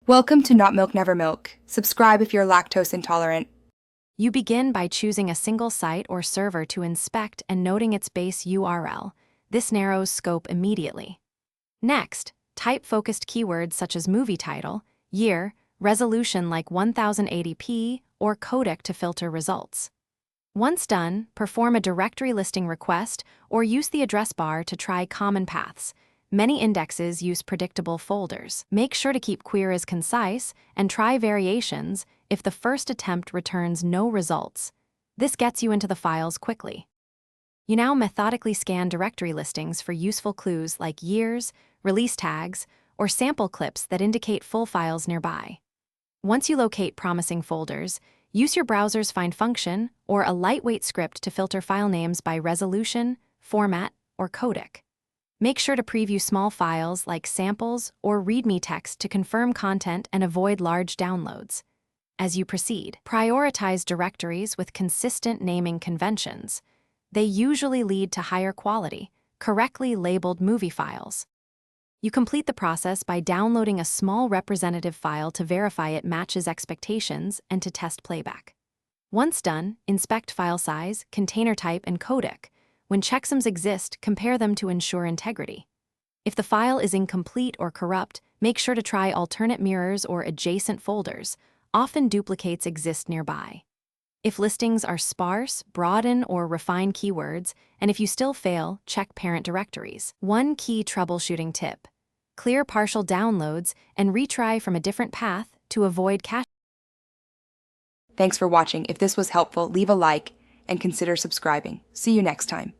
Welcome to Not Milk Never Milk. Subscribe if you're lactose intolerant. You begin by choosing a single site or server to inspect and noting its base URL. This narrows scope immediately. Next, type focused keywords such as movie title, year, resolution like 1080p, or codec to filter results. Once done, perform a directory listing request or use the address bar to try common paths. Many indexes use predictable folders. Make sure to keep queries concise and try variations if the first attempt returns no results. This gets you into the files quickly. You now methodically scan directory listings for useful clues like years, release tags, or sample clips that indicate full files nearby. Once you locate promising folders, use your browser's find function or a lightweight script to filter file names by resolution, format, or codec. Make sure to preview small files like samples or README text to confirm content and avoid large downloads. As you proceed, prioritize directories with consistent naming conventions. They usually lead to higher quality, correctly labeled movie files. You complete the process by downloading a small representative file to verify it matches expectations and to test playback. Once done, inspect file size, container type, and codec. When checksums exist, compare them to ensure integrity. If the file is incomplete or corrupt, make sure to try alternate mirrors or adjacent folders. Often duplicates exist nearby. If listings are sparse, broaden or refine keywords, and if you still fail, check parent directories. One key troubleshooting tip: clear partial downloads and retry from a different path to avoid cache. Thanks for watching. If this was helpful, leave a like and consider subscribing. See you next time.